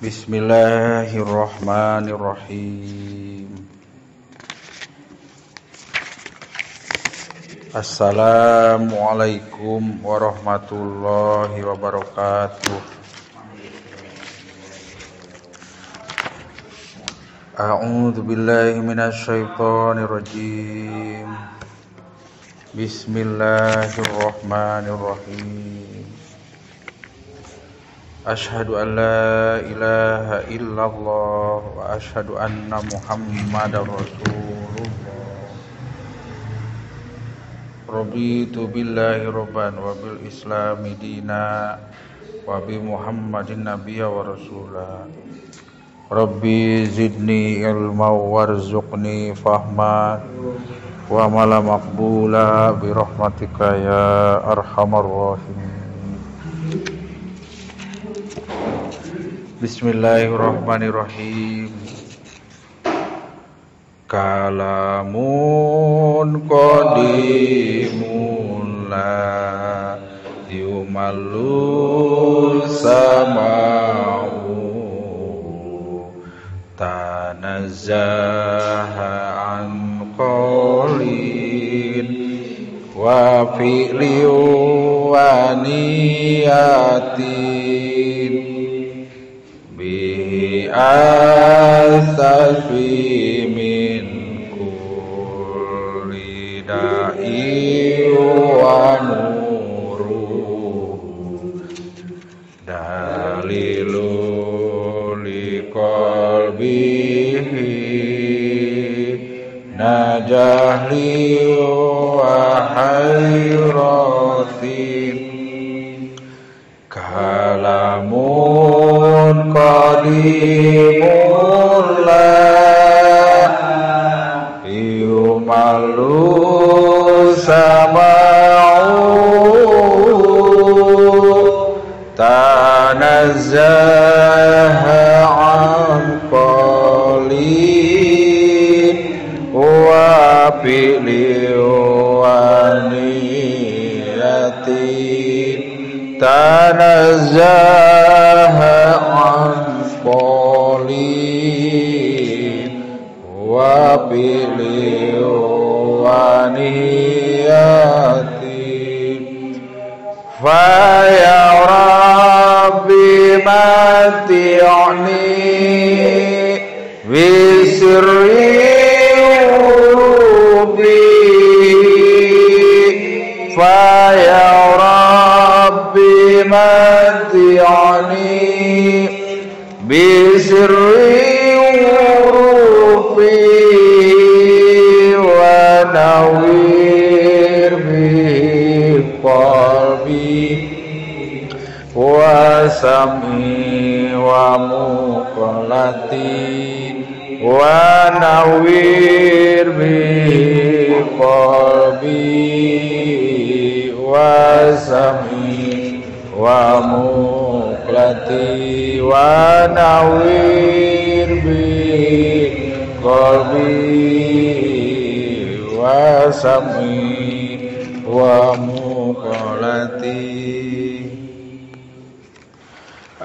Bismillahirrahmanirrahim. Assalamualaikum warahmatullahi wabarakatuh. A'udzu billahi minasyaitonir rajim. Bismillahirrahmanirrahim. Asyhadu an la ilaha illallah wa asyhadu anna Muhammadar Rasulullah. Raditu billahi rabban wa bil islami dina wa bi Muhammadin nabiyya wa rasula. Rabbi zidni ilma warzuqni fahma wa mala maqbula bi rahmatika ya arhamar rahimin. Bismillahirrahmanirrahim. Kalamun qadimun la yumallu sama'u tanazzaha an qawlin wa fi'li wa niyatin asafi min kulli da'i wa nuru dalilu li qalbihi najahli wa hayratin kalamun qadimun la yumallu sama'u tanazzaha an qalin wa fi'li wa niyatin tanazzaha an qawlin wa fi'li wa niyatin fa ya rabbi mati'ni bi sirri fa ya mati'ani bisirri urufi wa nawir bi qalbi wa sami wa muqlati wa nawir bi qalbi wa sami wa muqlati wa nawir bi qalbi wa sami wa muqlati.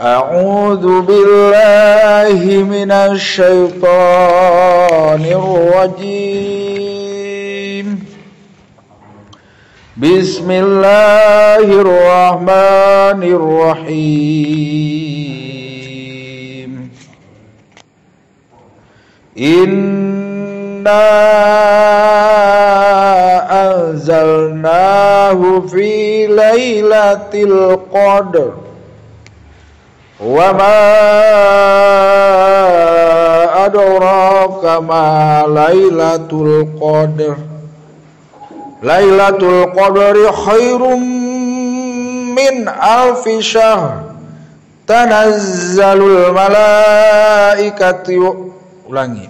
A'udzu billahi minasy syaithanir rajim. Bismillahirrahmanirrahim. Inna anzalnahu fi lailatul qadr wa ma adraka ma lailatul qadr. Lailatul qadri khairum min alfi syahr tanazzalul malaikatu. Ulangi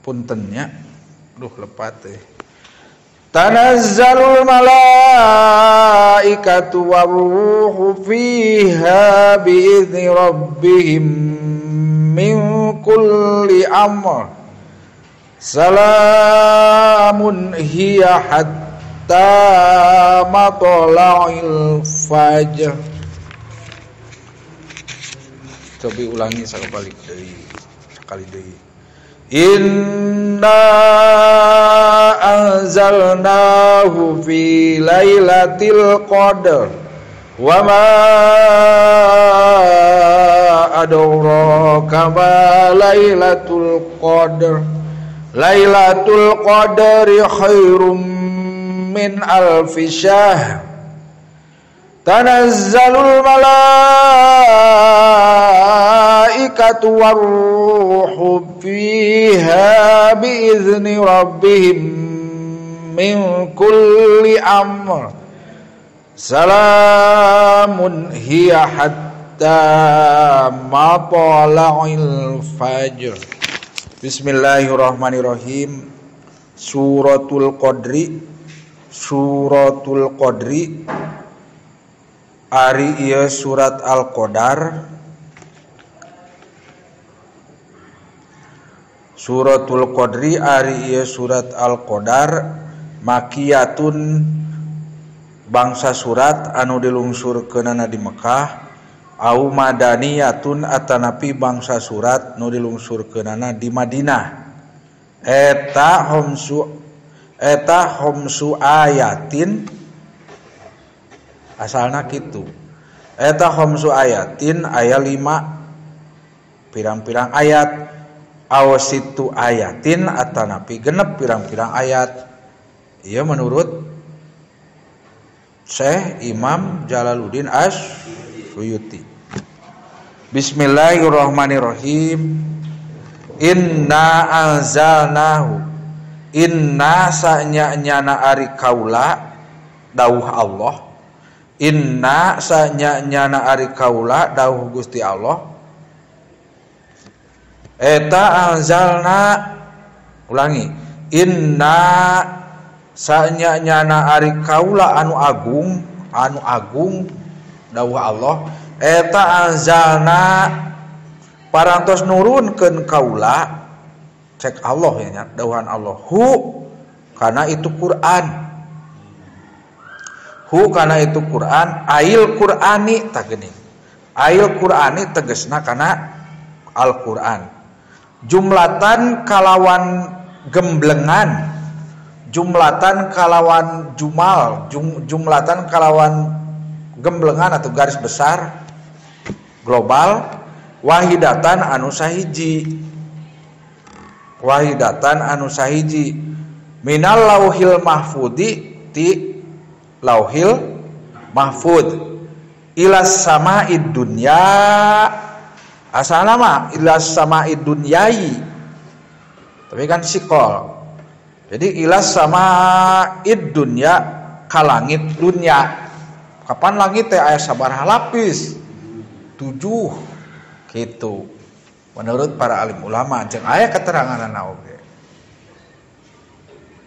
puntennya lepat teh. Tanazzalul malaikatu waruhu fiha bi'izni rabbihim min kulli amr. Salamun hiya hatta matla'il fajr. cobi ulangi sakali deui. Inna anzalnahu fi lailatul qadar wa ma adraka ma lailatul qadar. Lailatul qadri khairum min alfi syahr. Tanazzalul malaikatu warruhu fiha biizni rabbihim min kulli amr. Salamun hiya hatta matla'il fajr. Bismillahirrahmanirrahim. Suratul Qadri ari ieu surat Al-Qadar. Suratul Qadri ari ieu surat Al-Qadar makiyatun bangsa surat anu dilungsurkeunana di Mekah. Au madaniyatun atanapi bangsa surat nu dilungsurkeunana di Madinah. Eta homsu ayatin asalna kitu. Eta homsu ayatin aya 5 pirang-pirang ayat. Awasitu ayatin atanapi genep pirang-pirang ayat. Ieu menurut Syekh Imam Jalaluddin As-Suyuti. Bismillahirrahmanirrahim. Inna anzalnahu. Inna sanya-nyana ari kaula dawuh Allah. Inna sanya-nyana ari kaula dawuh Gusti Allah. Eta anzalna ulangi. Inna sanya-nyana ari kaula anu agung dawuh Allah. Eta anzalna parantos nurunkeun kaula cek Allah ya dawuhan Allah hu kana itu Quran. Hu kana itu Quran ail Qur'ani tah geuning. Ail Qur'ani tegasna kana Al-Qur'an. Jumlatan kalawan gemblengan, jumlatan kalawan jumal, jumlatan kalawan gemblengan atau garis besar global. Wahidatan anu sahiji. Wahidatan anu sahiji minal lauhil mahfudi ti lauhil mahfud ilas sama'id dunya. Asalna mah ilas sama'id dunyai, tapi kan sikol. Jadi ilas sama'id dunya ka langit dunya. Kapan langit teh aya sabaraha lapis? 7 gitu. Menurut para alim ulama jeung aya keteranganna oge.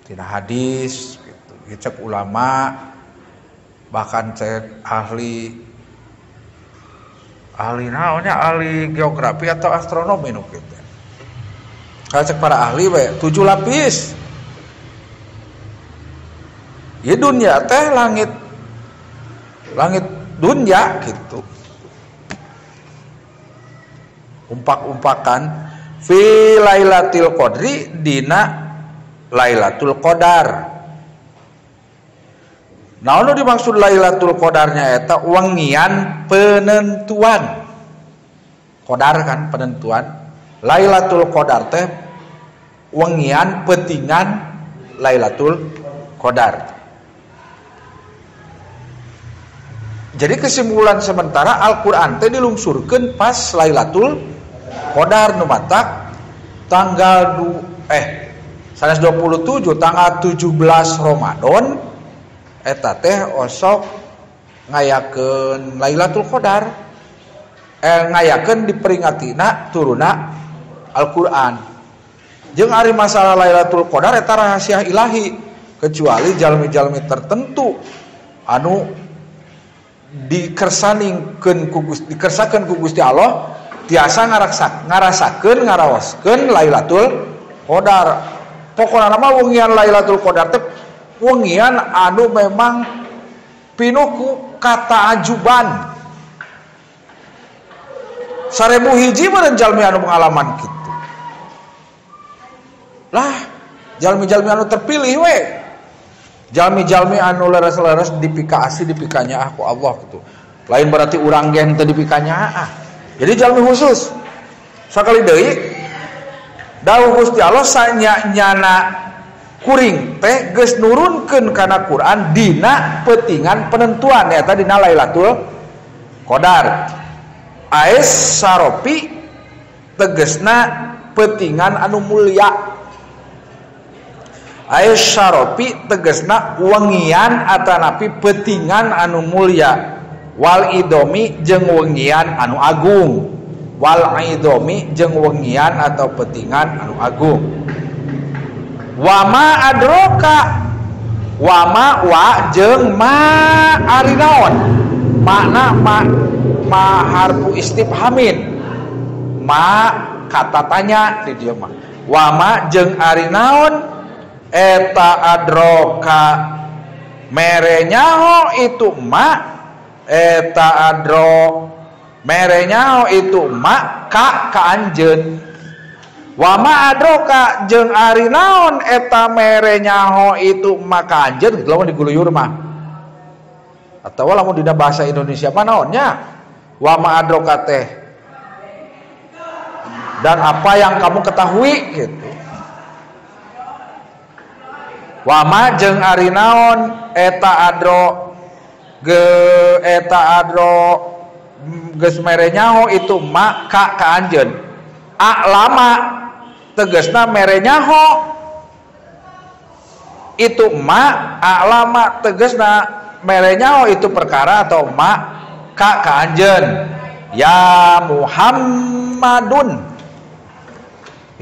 Tina hadis gitu. Cek ulama bahkan cek ahli naonnya ahli geografi atau astronomi nu kitu. Kalau cek para ahli we 7 lapis. Ieu dunya teh langit dunya gitu. Umpak-umpakan fi lailatul qadri dina lailatul qadar. Naon dimaksud lailatul qadarnya eta wengian penentuan. Qadar kan penentuan. Lailatul qadar teh wengian petingan lailatul qadar. Jadi kesimpulan sementara Al-Qur'an teh dilungsurkeun pas lailatul Qadar nu matak tanggal 127 tanggal 17 Ramadan eta teh osok ngayakeun Lailatul Qadar. Ngayakeun diperingatina turuna Al-Qur'an. Jeung ari masalah Lailatul Qadar eta rahasia ilahi kecuali jalmi-jalmi tertentu anu dikersakeun ku Gusti Allah tiasa ngarasakeun ngarawaskeun Lailatul Qadar. Pokona mah wengian Lailatul Qadar teh wengian anu memang pinuh ku kataajuban. 1000 hiji meureun jalmi anu pengalaman kitu. Lah, jalmi-jalmi anu terpilih we. Jalmi-jalmi anu leres-leres dipikasi dipikanya ku Allah gitu. Lain berarti urang ge henteu dipikanya. Jadi jalmi khusus. Sakali deui dawuh Gusti Allah sanyana kuring teh geus nurunkeun kana Quran dina peutingan penentuan eta dina Lailatul Qadar. Ais saropi tegesna peutingan anu mulya. Ais saropi tegesna wengian atanapi peutingan anu mulya. Wal idomi jeung wengian anu agung. Wal idomi jeung wengian atau peutingan anu agung. Wama adroka wama wa jeung ma ari naon makna ma harfu istifhamin ma kata tanya di dieu mah wama jeung ari naon eta adroka mere nyaho itu ma eta adro mere nyaho itu ma ka anjeun. Wama adroka jeung ari naon eta mere nyaho itu maka anjeun gitu lamun diguluyur mah. Atawa lamun dina bahasa Indonesia mah naonnya? Wama adroka teh. Dan apa yang kamu ketahui gitu. Wama jeung ari naon eta adro geus mere nyaho itu maka ka anjeun. Lama tegesna mere nyaho itu ma alama tegesna mere nyaho itu perkara atau ma ka anjeun. Ya Muhammadun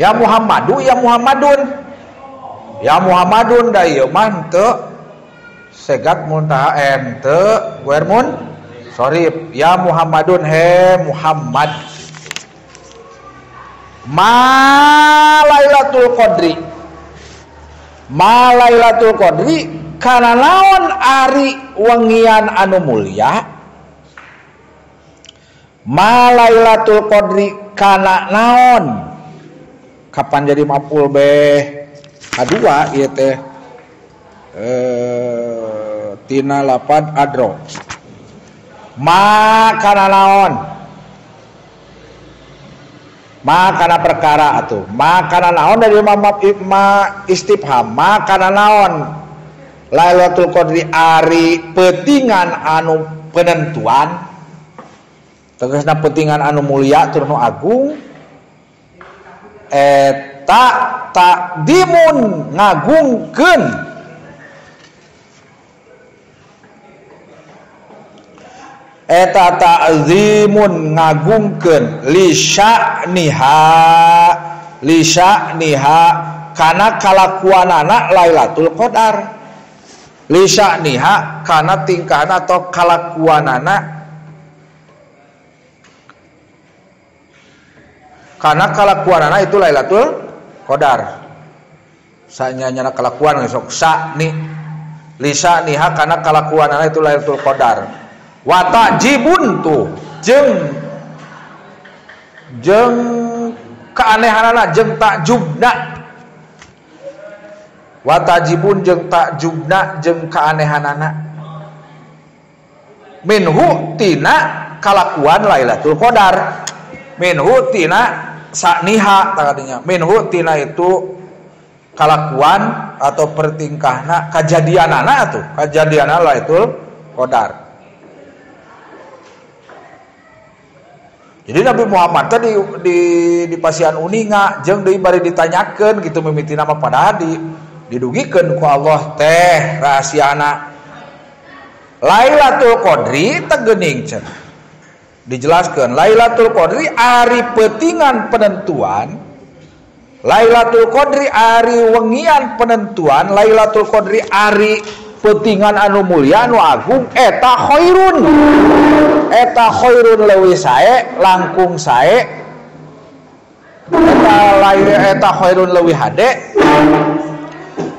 ya Muhammadu ya Muhammadun ya Muhammadun da ieu mah teu segat muntaha teu guermun sorry ya Muhammadun he Muhammad. Ma Lailatul Qadri kana naon ari wengian anu mulya. Ma Lailatul Qadri kana naon kapan jadi maf'ul beh kadua ieu teh tina lapad adro. Ma kana naon makana perkara atuh makana naon dari ma istifham makana naon Lailatul Qadri ari peutingan anu penentuan tegasna peutingan anu mulia tur nu agung eta takdimun ngagungkeun eta ta'zimun ngagungkeun li sya'niha kana kalakuanana Lailatul Qadar. Li sya'niha kana tingkahna atau kalakuanana kana kalakuanana itu Lailatul Qadar. Sanyana kalakuan sok sya'ni li sya'niha kana kalakuanana itu Lailatul Qadar. Wa ta'jibun tuh jeung keanehanana jeung takjubna. Wa ta'jibun jeung takjubna jeung keanehanana minhu tina kalakuan Lailatul Qadar. Minhu tina sa'niha tadinya. Minhu tina itu kalakuan atau pertingkahna kajadianana atuh kajadianana Lailatul Qadar. Jadi Nabi Muhammad tadi di pasian uninga jeung deui bari ditanyakeun gitu mimiti nama padahal didugikeun ku Allah teh rahasiana Lailatul Qadri tegeuning cenah dijelaskeun Lailatul Qadri ari peutingan penentuan Lailatul Qadri ari wengian penentuan Lailatul Qadri ari peutingan anu mulia anu agung eta khairun leuwih sae langkung sae eta khairun leuwih hade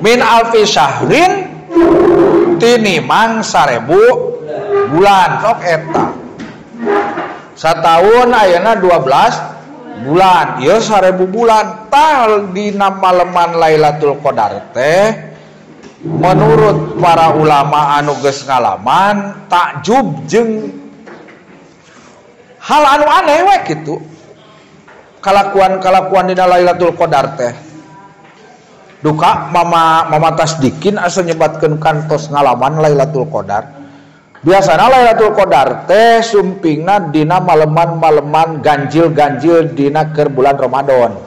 min alfi syahrin tinimang 1000 bulan sok eta Satahun ayeuna 12 bulan. Ieu 1000 bulan. Tah dina maleman Lailatul Qadar teh menurut para ulama anu geus ngalaman takjub jeung hal anu aneh we kitu. Kalakuan dina Lailatul Qadar teh. Duka mama tasdikin asa nyebatkeun kantos ngalaman Lailatul Qadar. Biasana Lailatul Qadar teh sumpingna dina maleman-maleman ganjil-ganjil dina keur bulan Ramadan.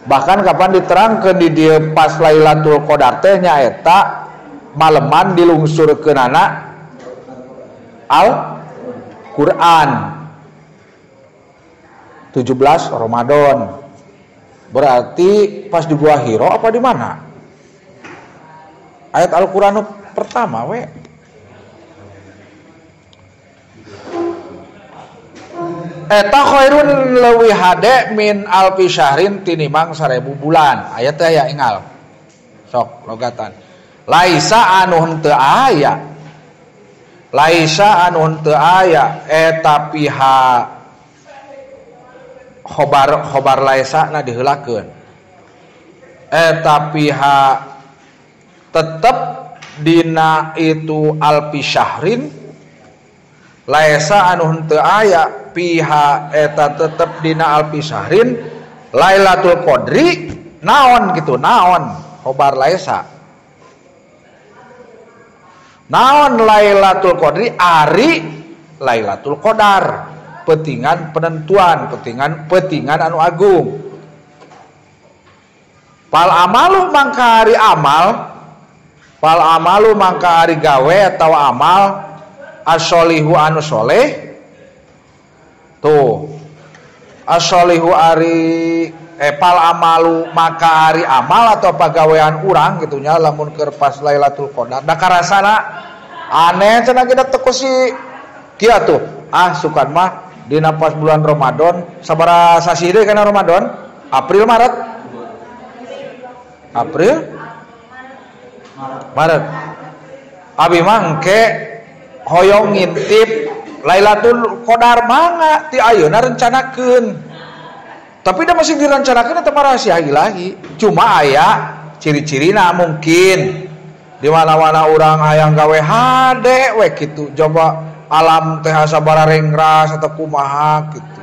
Bahkan kapan diterangkeun di dieu pas Lailatul Qadar teh nyaeta maleman dilungsurkeunana Al-Qur'an 17 Ramadan. Berarti pas di Gua Hiro apa di mana? Ayat Al-Qur'an pertama we. Eta khairun leuwih hade min alfi syahrin tinimang 1000 bulan. Aya teh aya ingal. Sok logatan. Laisa anu henteu aya. Laisa anu henteu aya eta piha khobar laisa na diheulakeun. Eta piha tetep dina itu alfi syahrin laisa anu henteu aya piha eta tetep dina alfi syahrin Lailatul Qadri naon gitu naon khobar laisa naon Lailatul Qadri ari Lailatul Qadar petingan penentuan petingan anu agung pal amalu mangka ari amal fal amalu mangka ari gawe atau amal as-sholihu anu soleh tuh as-sholihu ari fal amalu maka ari amal atau pagawean urang gitunya lamun keur pas Lailatul Qadar da karasana aneh cenah kita teu si kieu tuh sukan mah dina pas bulan Ramadan sabaraha sasi deui kana Ramadan April Maret abi mangke hoyong ngintip Lailatul Qadar mangga ti ayeuna rencanakeun tapi da masih direncanakeun teh rahasia ilahi cuma aya ciri-cirina mungkin di mana-mana urang hayang gawe hade we kitu coba alam teh sabaraha rengras atau kumaha kitu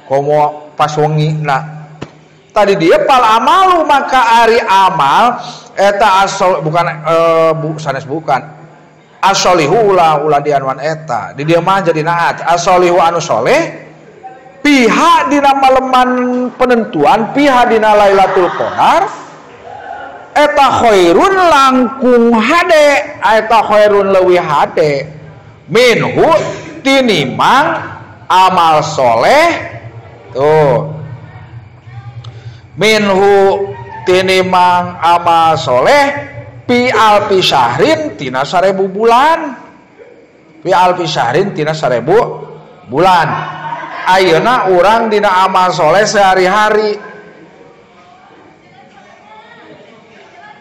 komo pas wengina tadi dia pal amalu maka ari amal eta asal bukan sanes bukan asolihu ulah dianuan eta di dia mah jadi naat asolihu anu soleh pihak dina maleman penentuan pihak dina Lailatul Qadar eta khairun langkung hade eta khairun leuwih hade minhu tinimang amal soleh tuh minhu tinimang amal soleh pi alfi syahrin tina 1000 bulan pi alfi syahrin tina 1000 bulan ayeuna urang dina amal soleh sehari-hari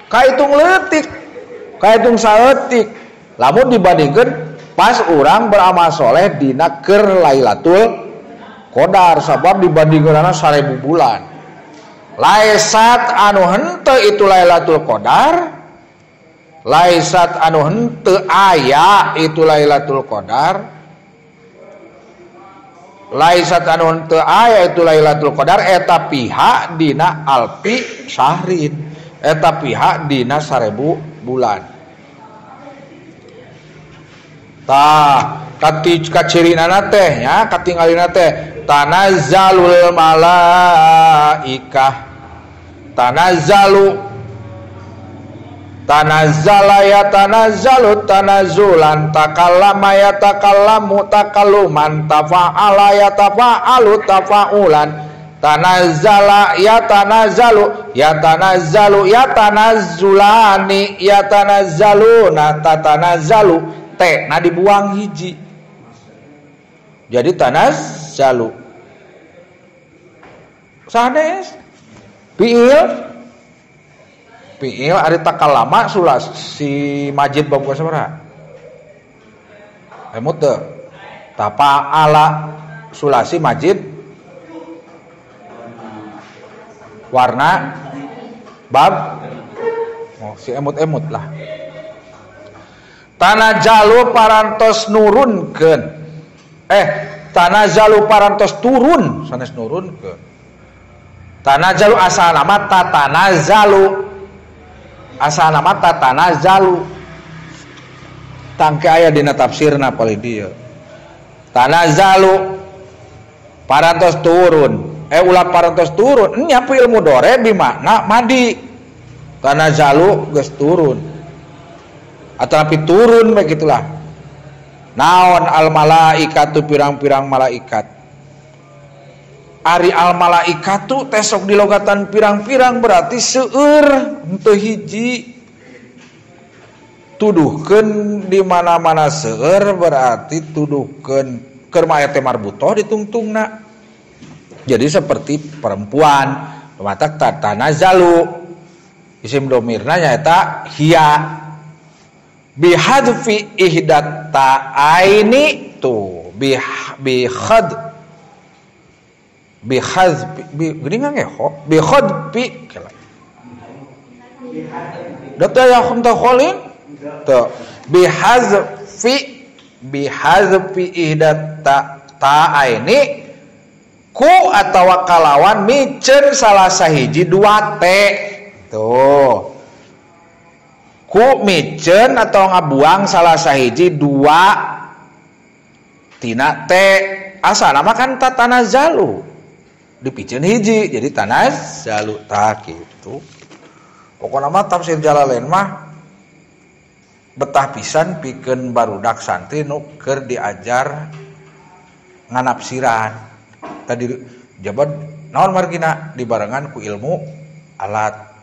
kahitung leutik kahitung saeutik lamun dibandingkeun pas urang beramal soleh dina keur Lailatul Qadar sabab dibandingkeunana 1000 bulan laisat anu henteu itu Lailatul Qadar laisat anu henteu aya itu Lailatul Qadar laisat anu henteu aya itu Lailatul Qadar eta pihak dina alfi syahrin eta pihak dina 1000 bulan tah kacirinana teh nya katinggalina teh tanazzalul malaikah tanazzala ya tanazzalu tanazzulan takallama ya takallamu takalluman tafa'ala ya tafa'alu tafa'ulan tanazzala ya tanazzalu ya tanazzalu ya tanazzulani ya tanazzaluna tatanazzalu teh nah dibuang hiji jadi tanazzalu sanes Fi'il ari takallama sulas si Majid bab sabaraha? Emut teu. Tafa'ala sulasi majid warna bab si emut-emut lah. Tanajalu parantos nurunkeun. Tanajalu parantos turun sanes nurunkeun. Tanajalu asal nama tatanazalu. Asal nama tatanazalu. Tangke aya dina tafsirna paling dieu. Tanazalu parantos turun. Ulah parantos turun. Nya fi'il mudhari di makna madi. Tanazalu geus turun. Atau tapi turun begitulah. Naon al malaikatu pirang-pirang malaikat. Ari al malaikatu tesok di logatan pirang-pirang berarti seueur henteu hiji. Tuduhkeun di mana-mana seueur berarti tuduhkeun keur aya teh marbutoh ditungtungna. Jadi seperti perempuan. Mata tatanazalu. Isim domirna nyaeta hiya. Bihadfi ihdat ta'aini tuh bihad gini nggak ngeho bihadfi data ya khumta kholin tuh bihadfi ihdat ta'aini ku atawa kalawan micen salah sahiji dua te tuh ku micen atau ngabuang salah sahiji dua tina te asa nama kan tatanazalu dipicen hiji jadi tanazalu tak gitu. Pokoknya mah tafsir Jalalain mah betah pisan pikeun barudak santri nu keur diajar nganapsiran tadi jabat naon margina dibarengan ku ilmu alat.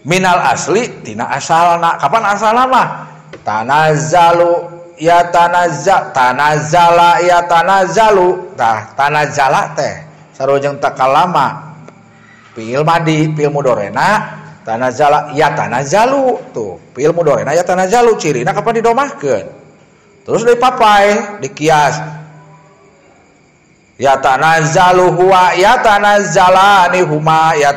Minal asli tina asalna. Kapan asalna mah? Tanazalu ya tanazala ya tanazalu. Tah tanazala teh sarojeng takalama. Fi'il madi, fi'il mudhorena tanazala ya tanazalu. Tuh, fi'il mudhorena ya tanazalu cirina kapan didomahkeun. Terus dipapai, dikias. Ya tanazalu huwa ya tanazalani huma ya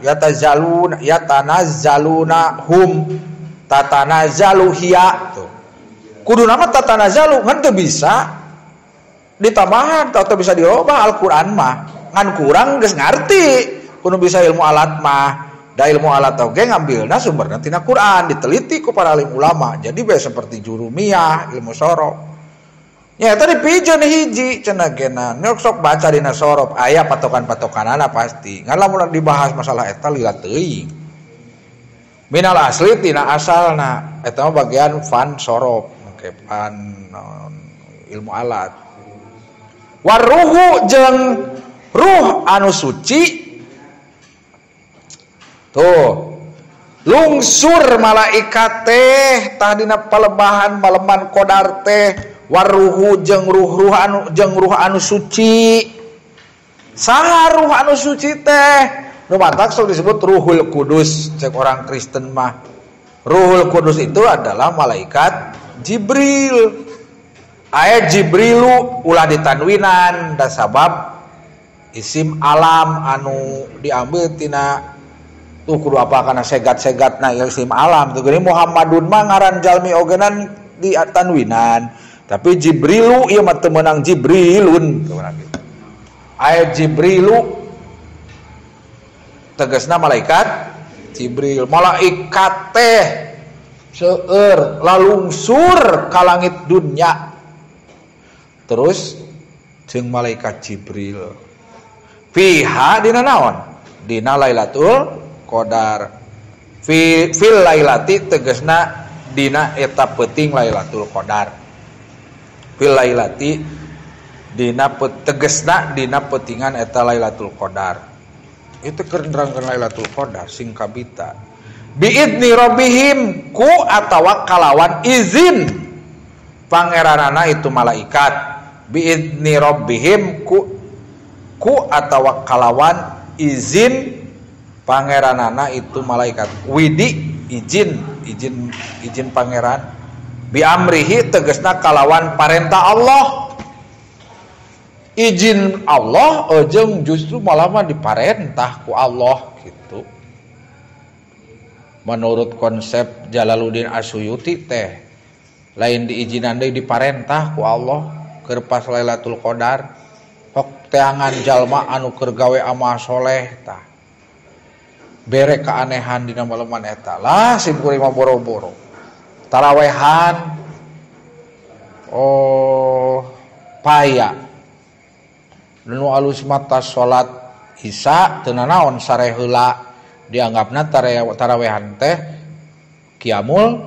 yatanazaluna hum tatanazalu hiya tuh. Kudu nama tatanazalu ngan teu bisa ditambahan atau bisa dirobah Al-Qur'an mah ngan kurang geus ngarti kudu bisa ilmu alat mah da ilmu alat oge ngambilna sumberna tina Qur'an diteliti ku para alim ulama jadi bae seperti jurumiyah ilmu sorof nya eta dipijeun hiji cenah gena nek sok baca dina sorof aya patokan-patokanana pasti ngan lamun dibahas masalah eta lila teuing minal asli tina asalna eta mah bagian fan sorof ke fan ilmu alat waruhu jeung ruh anu suci tuh lungsur malaikat teh tah dina palebahan maleman qadar teh waruhu jeung ruh anu suci saha ruh anu suci teh nu matak sok disebut Ruhul Kudus cek orang Kristen mah Ruhul Kudus itu adalah malaikat Jibril aya Jibrilu ulah ditanwinan da sabab isim alam anu diambil tina tuh kudu apa kana segat-segatna isim alam tuh geuning Muhammadun mah ngaran jalmi ogenan di tanwinan tapi Jibrilu ieu mah teu meunang Jibrilun gitu. Aya Jibrilu tegasna malaikat Jibril malaikat teh seueur lalungsur ka langit dunya terus jeung malaikat Jibril fiha dina naon dina Lailatul Qadar fil lailati tegasna dina eta peuting Lailatul Qadar fil lailati dina tegesna dina peutingan eta Lailatul Qadar itu keur nerangkeun Lailatul Qadar sing kabita biidni rabbihim ku atawa kalawan izin pangeranana itu malaikat biidni rabbihim ku atawa kalawan izin pangeranana itu malaikat widi izin pangeran Bi amrihi tegasna kalawan parentah Allah. Izin Allah jeung justru malah mah diparentah ku Allah gitu. Menurut konsep Jalaluddin Asyuyuti teh lain diizinan deui diparentah ku Allah keur pas Lailatul Qadar. Hok teangan jalma anu keur gawe amal soleh tah. Bere keanehan dina maleman eta. Lah sim kuring mah boro-boro. Tarawehan paya. Nu alus mata salat Isya teu naon sare heula dianggapna tarawehan teh qiyamul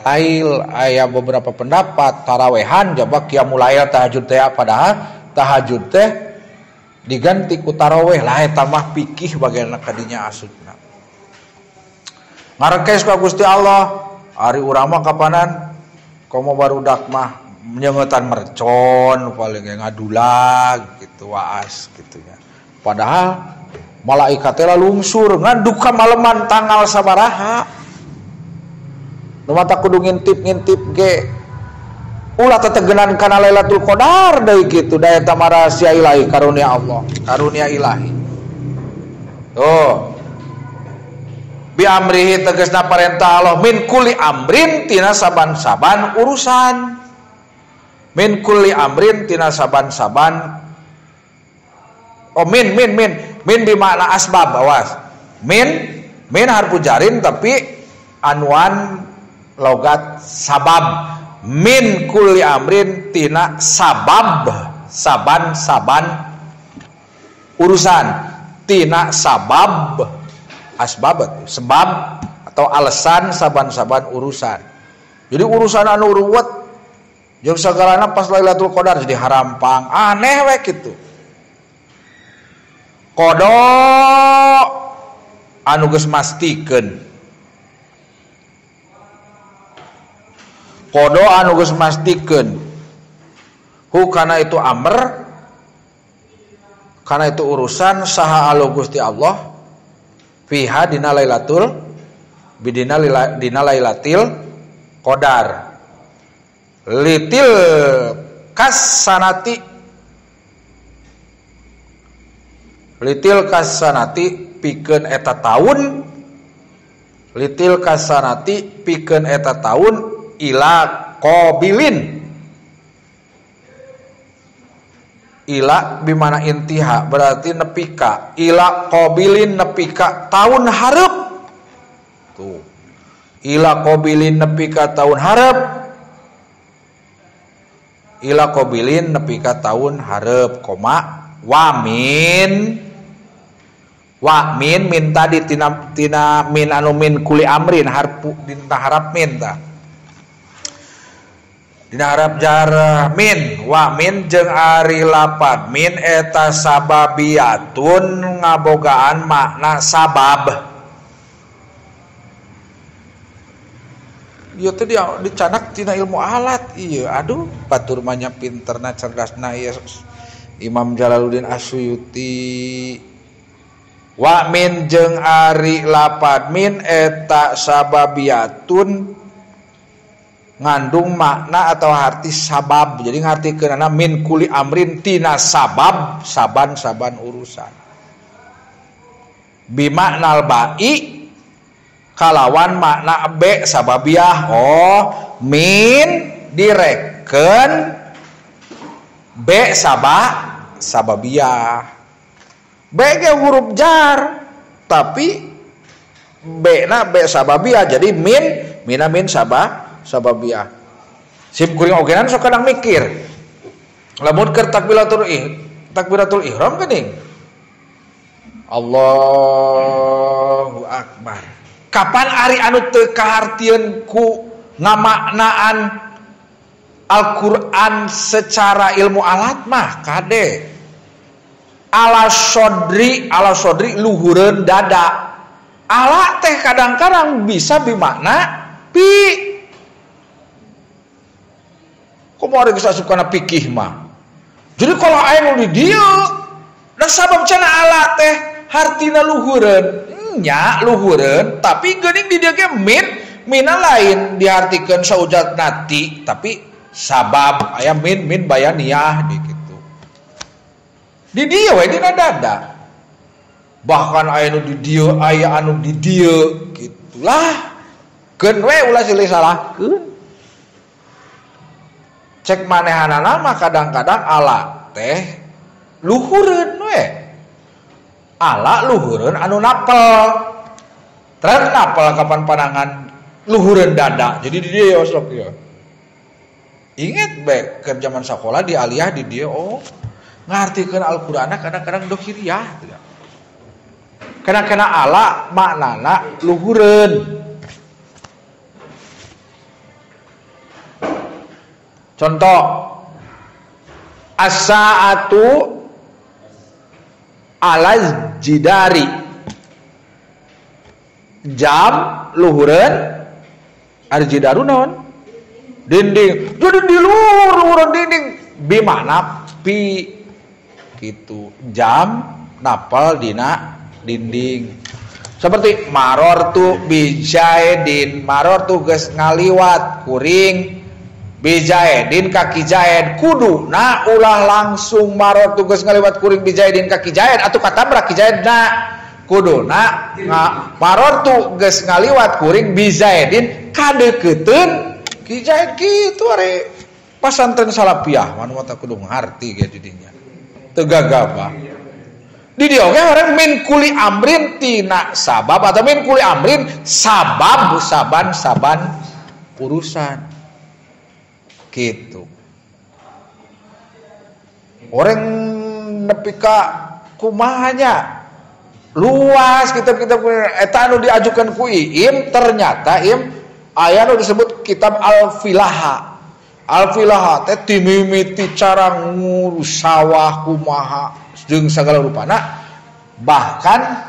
lail. Aya beberapa pendapat tarawehan jaba qiyamul lail tahajud teh padahal tahajud teh diganti ku taraweh lah eta mah pikih bageanna kadinya asupna. Ngarekes ka Gusti Allah ari urang mah kapanan komo barudak mah nyengetan mercon paling ngadulag gitu waas gitu ya. Padahal malaikat teh lungsur ngaduk ka maleman tanggal sabaraha. Nu mata kudu ngintip ge ulah tetegenan kana Lailatul Qadar deui kitu da eta mah rahasia ilahi karunia Allah, karunia ilahi. Tuh. Bi amrihi tegasna parentah Allah min kulli amrin tina saban-saban urusan. Min kulli amrin tina saban-saban min bi makna asbab awas. Min harfu jarin tapi anuan logat sabab. Min kulli amrin tina sabab saban-saban urusan tina sabab asbab sebab atau alasan saban-saban urusan. Jadi urusan anu ruwet jeung sagalana pas Lailatul Qadar jadi harampang aneh we kitu. Kodo anu geus mastikeun. Kodo anu geus mastikeun. Kana itu amr, kana itu urusan saha alo Gusti Allah fiha dina Lailatul dina Lailatul Qadar. Litil kasanati pikeun eta taun litil kasanati pikeun eta taun ila qabilin ila bimana intiha berarti nepika ila qabilin nepika taun hareup tuh ila qabilin nepika taun hareup ila qabilin nepi ka taun hareup koma wamin min tadi tina min anu min kuli amrin harfu dina harap min tah dina harap jar min wamin jeung ari lapad min eta sababiyatun ngabogaan makna sabab. Ieu teh dicanak tina ilmu alat ieu. Aduh, batur mah nya pinterna cerdasna ieu Imam Jalaluddin Asyuyuti. Wa min jeung ari lapad min eta sababiyatun ngandung makna atau arti sabab. Jadi ngartikeunana min kuli amrin tina sabab saban-saban urusan. Bi maknal ba'i kalawan makna be sababiyah. Min direken be sababiyah. Be ge huruf jar tapi be na be sababiyah jadi min sababiyah. Sim kuring ogenan sok kadang mikir lamun keur takbiratul ihram geuning Allahu akbar. Kapan ari anu teu kahartieun ku ngamaknaan Al-Qur'an secara ilmu alat mah kade ala sodri luhureun dada. Ala teh kadang-kadang bisa bimakna pi. Kumaha geus asup kana fikih mah. Jadi kalau aya nu di dieu da sabab cenah ala teh hartina luhureun nya luhureun tapi geuning di dieu ge min mina lain diartikeun saujat nati tapi sabab aya min bayaniyah gitu di dieu we dina dada bahkan aya nu di dieu aya anu di dieu gitulah keun we ulah silih salahkeun cek manehanana mah kadang-kadang ala teh luhureun we ala luhureun anu napel tren napel kapan pandangan luhureun dada jadi di dieu sok ieu inget bae ke zaman sekolah di aliyah di dieu oh ngartikeun Al-Qur'ana kadang-kadang dohiriyah kana ala maknana luhureun contoh as-saatu ala jidari jam luhureun ari jidaru naon dinding jadi di luhureun dinding bimana pi gitu jam napal dina dinding seperti maror tu bijaedin maror tu geus ngaliwat kuring bijaedin kaki jaed kudu na ulah langsung maror tu geus ngaliwat kuring bijaedin kaki jaed atuh katabrak ki jaedna kudu na maror tu geus ngaliwat kuring bijaedin kadeukeuteun ki jaed kitu ari pasantren salafiyah manu mata kudu ngarti ge didinya teu gagabah di dieu oge orang min kuli amrin tina sabab atau min kuli amrin sabab saban urusan gitu orang nepi ka kumahanya luas kitab eta anu diajukan ku Iim ternyata Iim aya nu disebut kitab Al-Filaha teh timimiti cara ngurus sawah kumaha jeung sagala rupana bahkan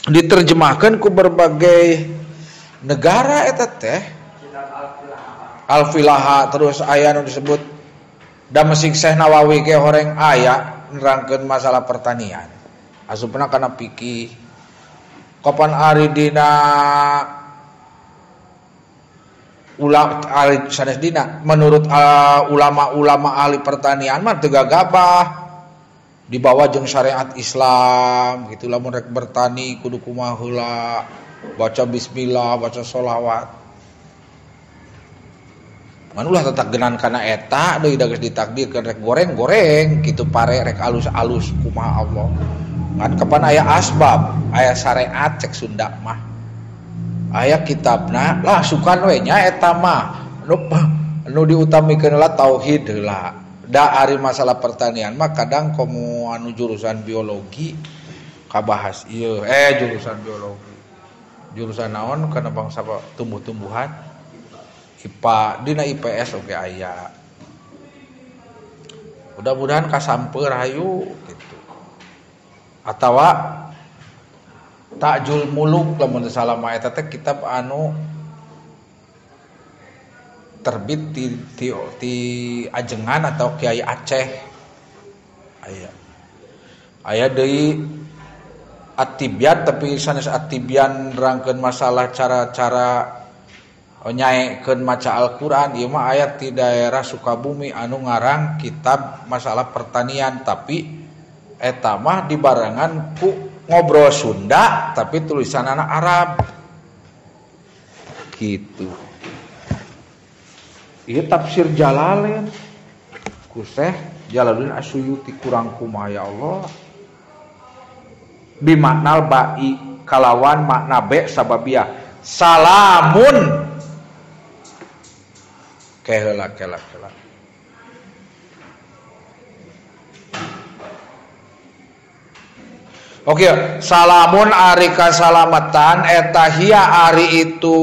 diterjemahkan ku berbagai negara eta teh Al-Filaha terus aya nu disebut Damesik Syekh Nawawi ge horeng aya nerangkeun masalah pertanian asupna kana fikih kapan ari dina ahli sanes dina menurut ulama-ulama ahli pertanian mah teu gagabah dibawa jeung syariat Islam gitu lamun rek bertani kudu kumaha heula baca bismillah baca sholawat man ulah tetap genan kana eta deui da geus ditakdirkeun rek goreng-goreng kitu pare rek alus-alus kumaha Allah kan kapan aya asbab aya syariat cek Sunda mah aya kitabna lah sukan we nya eta mah nu diutamikeun lah tauhid heula da ari masalah pertanian mah kadang komo anu jurusan biologi kabahas ieu jurusan biologi jurusan naon kana bangsa tumbuh-tumbuhan IPA dina IPS oge aya mudah-mudahan kasampeur hayu gitu atawa Takjul Muluk lamun salah mah eta teh kitab anu terbit di Ajengan atau Kiai Aceh aya deui At-Tibyan tapi sanes At-Tibyan nerangkeun masalah cara-cara nyaekeun maca Al-Qur'an ieu mah aya di daerah Sukabumi anu ngarang kitab masalah pertanian tapi eta mah dibarengan ku ngobrol Sunda tapi tulisan anak Arab gitu ieu tafsir Jalalain ku Syekh Jalaluddin Asyuyuti kurang kumaha ya Allah bimaknal ba'i kalawan makna be sababiyah salamun keheula Oke, salamun ari kasalamatan eta hiya ari itu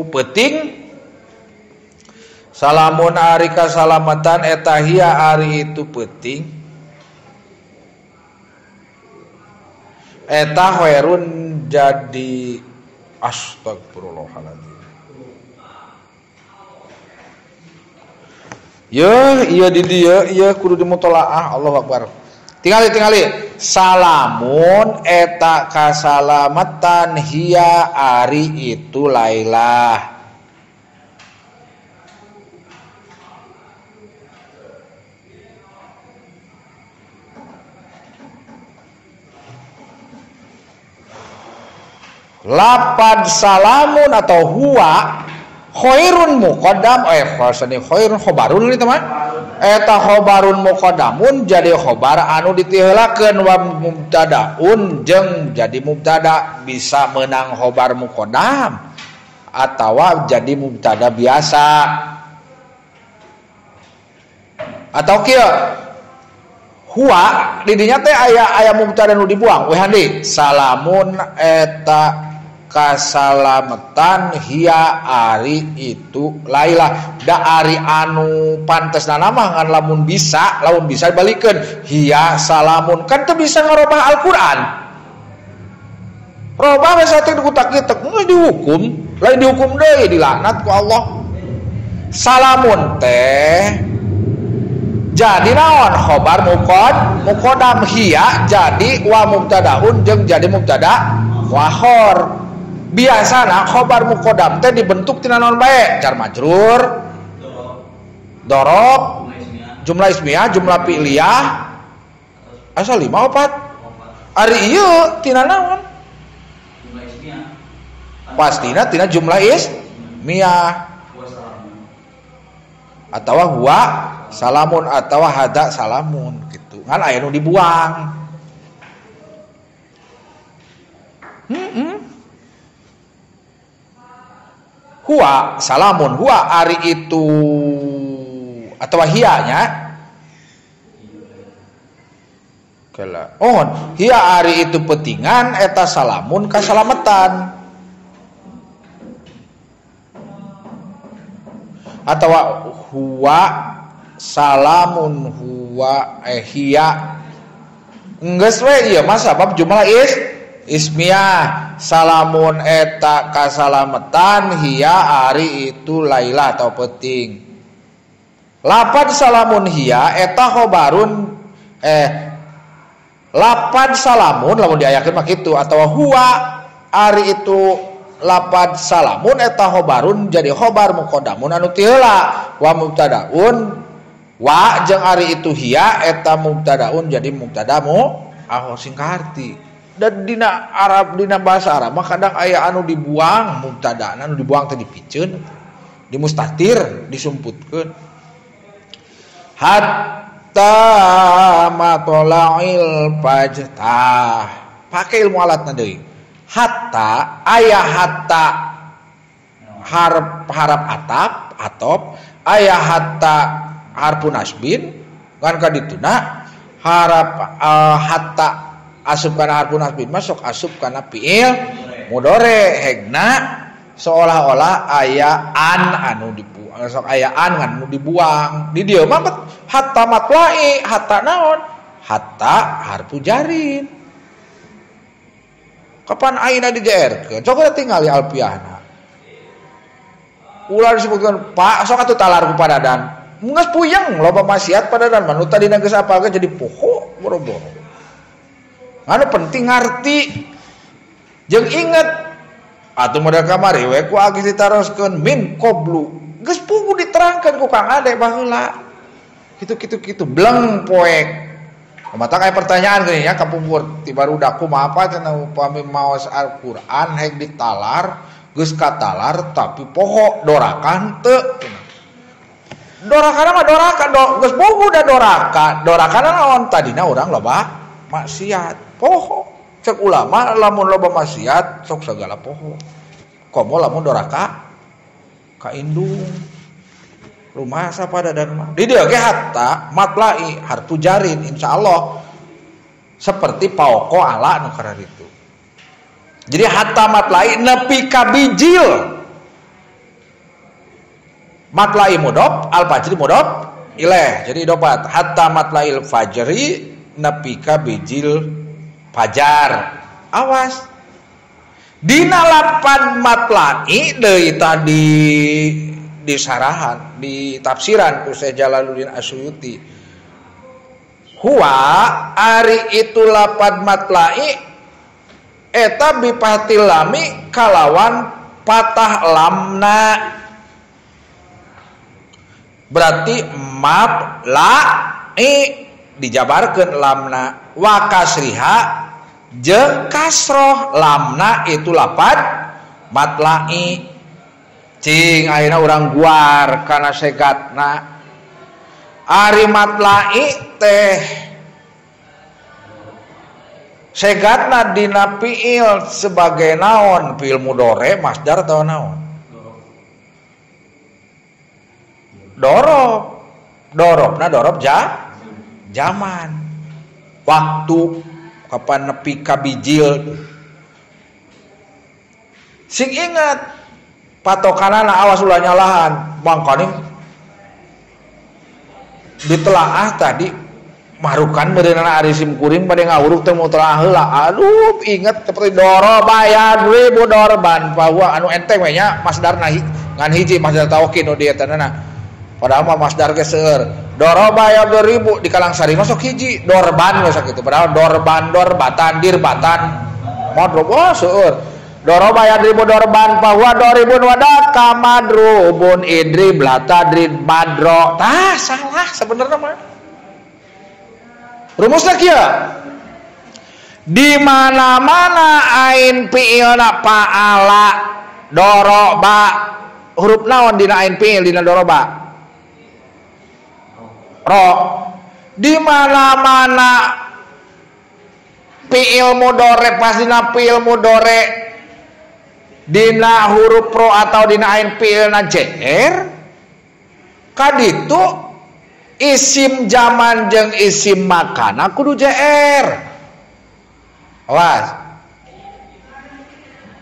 penting. Salamun ari kasalamatan eta hiya ari itu penting. Eta khairun jadi astagfirullahaladzim. Ya, iya di dia, iya kudu dimutolaah Allahu Akbar. tingali salamun eta kasalamatan hiya ari itu Lailah. Lapad salamun atau huwa khairun muqaddam khairun khobarun ini teman eta khobarun muqaddamun jadi khobar anu ditiheulakeun wa mubtadaun jeung jadi mubtada bisa menang khobar muqaddam atawa jadi mubtada biasa atau kieu huwa di dinya teh aya mubtada nu dibuang we handi salamun eta kasalamatan hiya ari itu Lailah da ari anu pantesna mah ngan lamun bisa balikeun hiya salamun kan teu bisa ngarobah Al-Qur'an robah we saeutik dikutak-kitek dihukum lain dihukum deui dilaknat ku Allah salamun teh jadi naon khobar muqaddam hiya jadi wa mubtadaun jeung jadi mubtada wahor biasana khobar muqaddam teh dibentuk tina naon bae jar majrur dorob jumlah ismiyah jumlah fi'liyah asa 5 4 ari ieu tina naon jumlah ismiyah pastina tina jumlah ismiyah atawa huwa salamun atawa hada salamun gitu kan aya nu dibuang huwa salamun huwa ari itu atawa hiyanya kala hiya ari itu petingan eta salamun kasalamatan atawa huwa salamun huwa hiya geus we ieu mah sabab jumlah ismiyah salamun eta kasalamatan hiya ari itu Lailah atau peting lapad salamun hiya eta khobarun lapad salamun lamun diayakeun mah kitu atawa huwa ari itu lapad salamun eta khobarun jadi khobar muqaddamun anu ti heula wa mubtadaun wa jeung ari itu hiya eta mubtadaun jadi mubtadamu singkarti dan dina Arab dina bahasa Arab mah kadang aya anu dibuang mubtadana anu dibuang teh dipikeun dimustatir disumputkeun hatta matola'il fajr pakai ilmu alatna deui hatta aya hatta harap atop aya hatta harpun asbin kan kadituna harap hatta asup kana harpun asbin masuk asup kana fiil mudhari hegna seolah-olah aya an anu dibuang sok aya an anu dibuang di dieu mah hatta matla'i hatta naon hatta harfu jarin kapan aina dijeerkeun coba tingali alfiahna ulah disebutkan Pak sok atuh talar ku padadan geus puyeng loba maksiat padadan manu tadina geus apalkeun jadi poho boro-boro anu penting ngarti jeung inget atuh modal kamari we ku agis ditaroskeun min qablu geus pugu diterangkeun ku Kang Ade baheula kitu bleng poek mata kayak pertanyaan gini ya kapumpur ti barudak kumaha apa cenah upami maos Al-Qur'an hek ditalar geus katalar tapi poho dorakan teu dorakan mah dorakan geus pugu da dorakan naon tadina urang loba maksiat poho cek ulama lamun loba maksiat sok segala poho komo lamun doraka ka indung rumah sapada dan mah di dieu ge hatta matla'i harfu jarin insyaallah seperti paoko ala nu karar itu jadi hatta matla'i nepi ka bijil matla'i mudhof al fajri mudhof ilaih jadi dopat hatta matla'il fajri nepi ka bijil fajar awas dina lapan matla'i deui tadi di sarahan di tafsiran ku Syekh Jalaluddin Asyuyuti huwa ari itu lapad matlai eta bipatil lami kalawan patah lamna, berarti matlai dijabarkeun lamna, wa kasriha jeung kasroh lamna itu lapad matlai. Cing ayeuna urang guar kana segatna ari matlai teh segatna dina fiil sebagai naon, fiil mudore masdar atau naon? Dorob. Dorobna dorob zaman. Waktu kapan nepi ka bijil. Sing ingat patokanana awas ulah nyalahan. Mangkani ditelaah tadi marukan berenana ari sim kuring pada ngawuruk teh mutlah heula. Aduh inget seperti doroba ya 2000 dorban bahwa anu enteng we nya masdarna ngan hiji masdar taukin nu dieu tanana. Padahal mah masdar ge seueur. Doroba ya 2000 di Kalangsari masuk hiji dorban we sakitu. Padahal dorban dorbatan dirbatan madrob seueur. Doroba ya 2000 dorban bahwa 2000 wadah kamadrubun idri blata drid madro. Tah salah sebenarnya mah. Rumusna kieu. Di mana-mana ain fiilna fa'ala doroba huruf naon dina ain fiil dina doroba? Ro. Di mana-mana fiil mudhore pas dina fiil mudhore dina huruf ro atau dina ain fiilna jr kaditu isim zaman jeung isim makana kudu JR. Awas.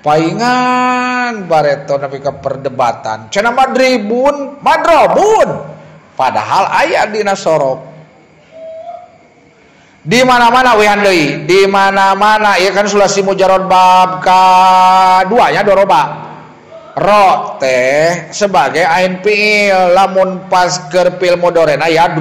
Paingan bareto nepi ka perdebatan. Cenah madribun, madrobun. Padahal aya dina sorok. Di mana-mana wean deui, di mana-mana ieu kan sulasi mujarrad bab ka-2 nya doroba. Ro teh sebagai ain fiil lamun pas keur fiil mudhorena ya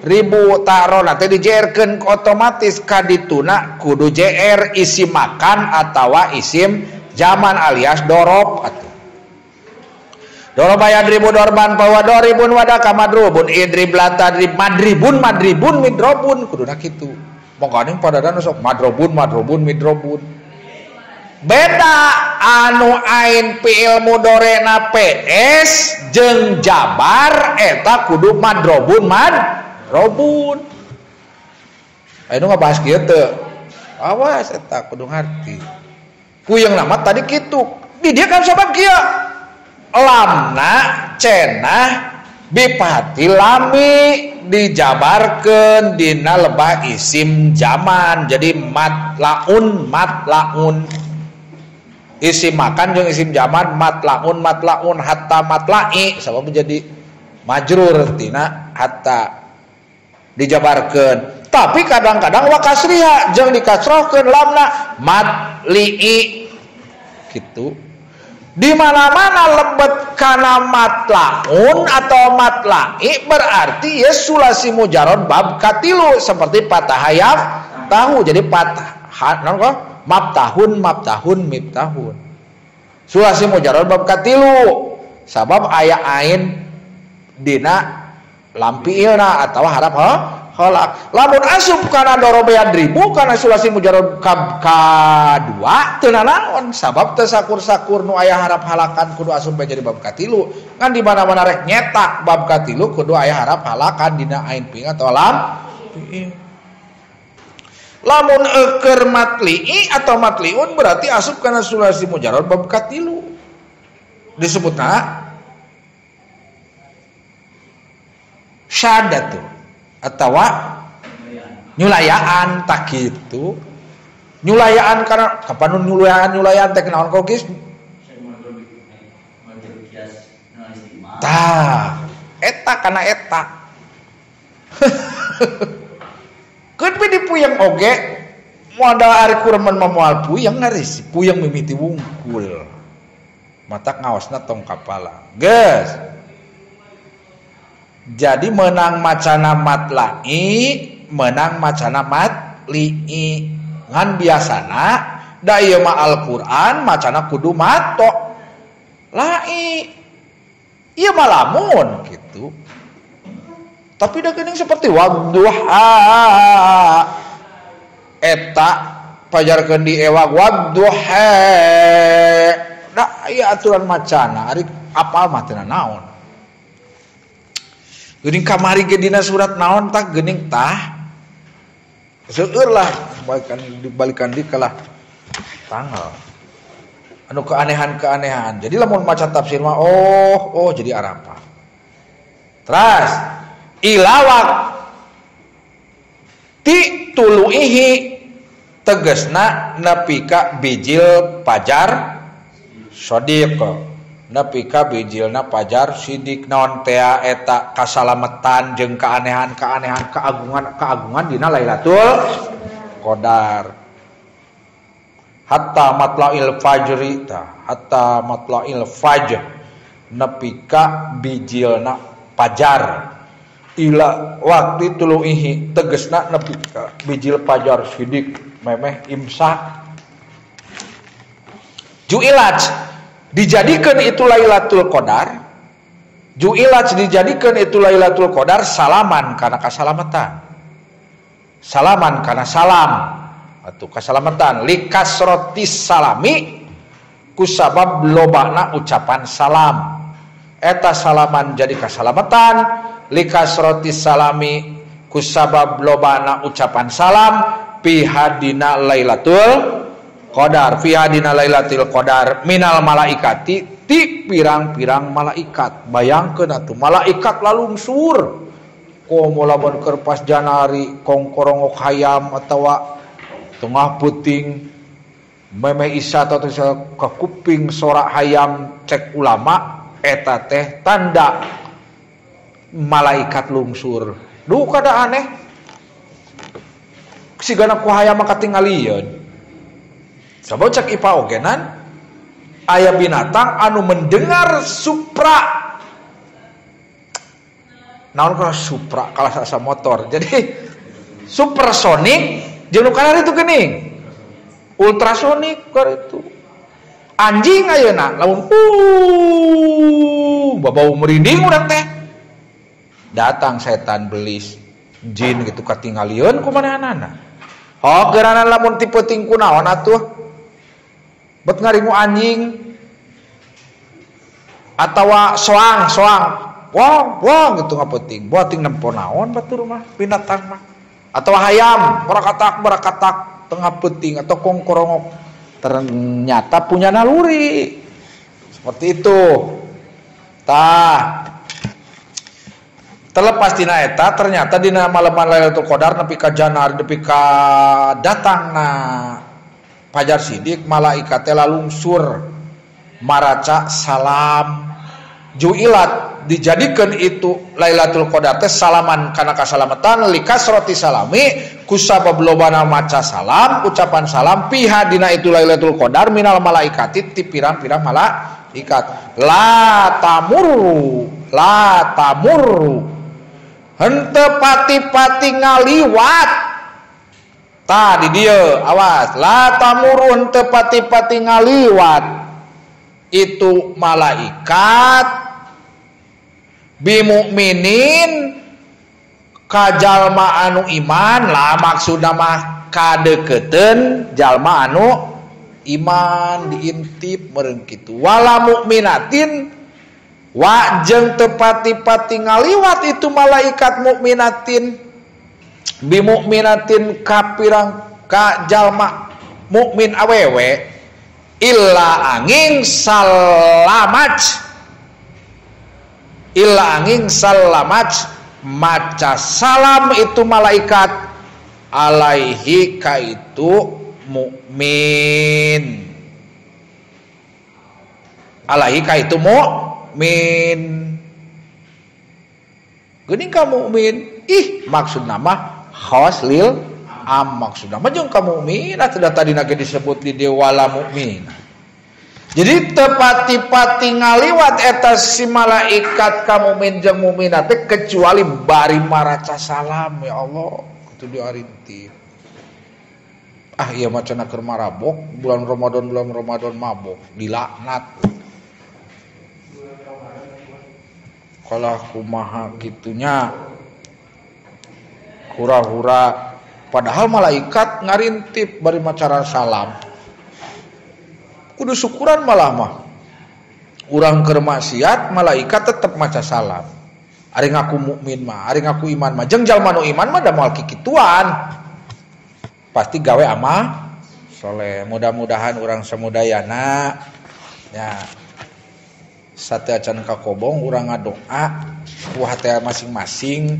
ribu ta'rona teh dijerkeun otomatis kadituna kudu JR isim makan atawa isim zaman alias dorob atuh. Doroba ya ribu dorban bahwa 2000 wadah kamadrubun idrib lata drib madribun midrobun kuduna kitu. Monggo padahal sok madrobun midrobun. Beda anu ain fiil mudhorena PS jeung jabar eta kudu madrobun. Anu ngabahas kieu teu. Awas eta kudu ngarti. Kuyeung nama tadi kitu. Di dieu kan sabab kieu. Lamna cenah bipati lami dijabarkeun dina lebah isim zaman. Jadi matlaun. Isim makan jeung isim zaman matlaun hatta matlai sabab menjadi majrur tina hatta dijabarkeun. Tapi kadang-kadang wa kasriha jeung dikasrohkeun lamna matli'i gitu. Di mana-mana lebet kana matlaun atau matlai berarti ya sulasi mujarrad bab katilu seperti patah hayaf tahu jadi patah naon kok mabtahun mibtahun. Sulasi mujarrad bab katilu sabab aya ain dina lam fiilna atawa harap khalaq. Lamun asup kana doroba yadribu kana sulasi mujarrad ka-2 teu naon sabab teu sakur-sakur nu aya harap halakan kudu asup jadi bab katilu. Kan di mana-mana rek nyetak bab katilu kudu aya harap halakan dina ain fiil atau lam fiil. Lamun eukeur matli'i atau matliun berarti asup kana sulasi mujarrad bab katilu. Disebutna syadatu atawa nyulayaan tak kitu. Nyulayaan karena kapan nyulayaan teh naon kok geus? Tah, eta kana eta. Keun dipuyeng oge modal ari kureman mamoal puyeng ngaris puyeng mimiti wungkul matak ngaosna tong kapala geus. Jadi menang macana matlai menang macana matli'i ngan biasana da ieu mah Al-Qur'an macana kudu mato lai ieu mah lamun gitu. Tapi da geuning seperti wadduha eta pajarkeun di ewag wadduha da ieu aturan macana ari apal mah teu naon. Geuning kamari ge dina surat naon tah geuning tah seueur lah dibalikan di kalah tanggal anu keanehan. Jadi lamun maca tafsir mah oh jadi arapa. Terus ilawak ti tuluihi tegesna nepi ka bijil pajar shodiq nepi ka bijilna pajar sidik naon teh eta kasalametan jeung keanehan keagungan dina Lailatul Qadar hatta matla'il fajr nepi ka bijilna pajar ila waktu tuluihi tegesna nepi ka bijil pajar sidik memeh imsak ju'ilat dijadikan itu Lailatul Qadar dijadikan itu Lailatul Qadar salaman karena keselamatan salaman karena salam atau keselamatan likasrotis salami kusabab lobana ucapan salam eta salaman jadi keselamatan likasrotis salami kusabab lobana ucapan salam pihadina Lailatul Qadar fiadina Lailatul Qadar minal malaikati ti pirang-pirang malaikat. Bayangkeun atuh malaikat lalungsur komo lamun keur pas janari kongkorongok hayam atawa tengah puting memeh isa atau ka kuping sorak hayam cek ulama eta teh tanda malaikat lungsur. Duh kada aneh sigana ku hayam katingalieun. Sabab cek IPA ogenan aya binatang anu mendengar supra naon kana supra kalah asa motor jadi supersonik jeung nu kana itu geuning ultrasonik keur itu anjing ayeuna lamun babau merinding urang teh datang setan belis jin gitu katingalieun kumanehanana geuranan lamun tipe tingku naon atuh bet ngarimu anjing atawa soang wong gitu ngapenting boating nempo naon batur mah binatang mah atawa hayam berakatak tengah penting atau kongkorongok ternyata punya naluri seperti itu tah terlepas tina eta ternyata dina maleman Lailatul Qadar nepi ka janar nepi ka datangna pajar sidik malaikat lalungsur maraca salam ju'ilat dijadikan itu Lailatul Qadar teh salaman kana kasalamatan likasroti salami kusabab lobana maca salam ucapan salam piha dina itu Lailatul Qadar minal malaikati ti pirang-pirang malaikat la tamurru henteu pati-pati ngaliwat di dia awas la tamurun tepati-pati ngaliwat itu malaikat bimukminin ka jalma anu iman lah maksudna mah kadeukeuten jalma anu iman diintip meureun kitu wala mukminatin wa jeung tepati-pati ngaliwat itu malaikat mukminatin bimukminatin kapirang ka jalma mukmin awewe illa angin salamat maca salam itu malaikat alaihi ka itu mukmin alaihi ka itu mukmin geuning ka mukmin maksud nama khawas lil am maksudna mah jeung ka mukminah teh tadi nage disebut di dewala mukminah. Jadi tepati-pati ngaliwat eta si malaikat ka mukmin jeung mukminah teh kecuali bari maraca salam ya Allah. kitu diarintip. Iya mah cenah keur marabok bulan Ramadan mabok dilaknat. Kalau kumaha gitunya hura-hura padahal malaikat ngarintip bari macara salam kudu syukuran malah mah urang keur maksiat malaikat tetep maca salam ari ngaku mukmin mah ari ngaku iman mah jeung jalma nu iman mah da moal kikituan pasti gawe amal soleh. Mudah-mudahan urang samudayana ya satya can kakobong urang ngadoa ku hate masing-masing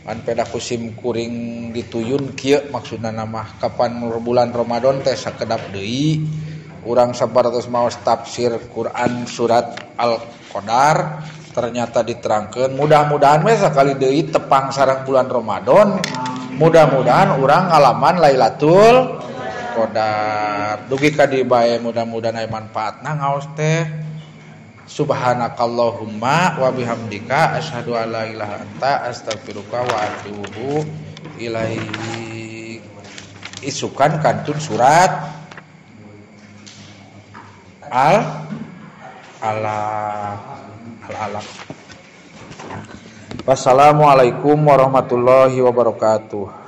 pan peda kusim kuring dituyun kieu maksudna nama kapan bulan Ramadan teh sakedap deui urang 100 maos tafsir Quran surat Al-Qadar ternyata diterangkeun mudah-mudahan we sakali deui tepang sareng bulan Ramadan mudah-mudahan urang ngalaman Lailatul Qadar dugi ka dieu bae mudah-mudahan aya manfaatna ngaos teh. Subhanakallahumma wa bihamdika asyhadu an la ilaha anta astaghfiruka wa atubu ilaihi. Isukan kantun surat Al-Alaq. Wassalamualaikum warahmatullahi wabarakatuh.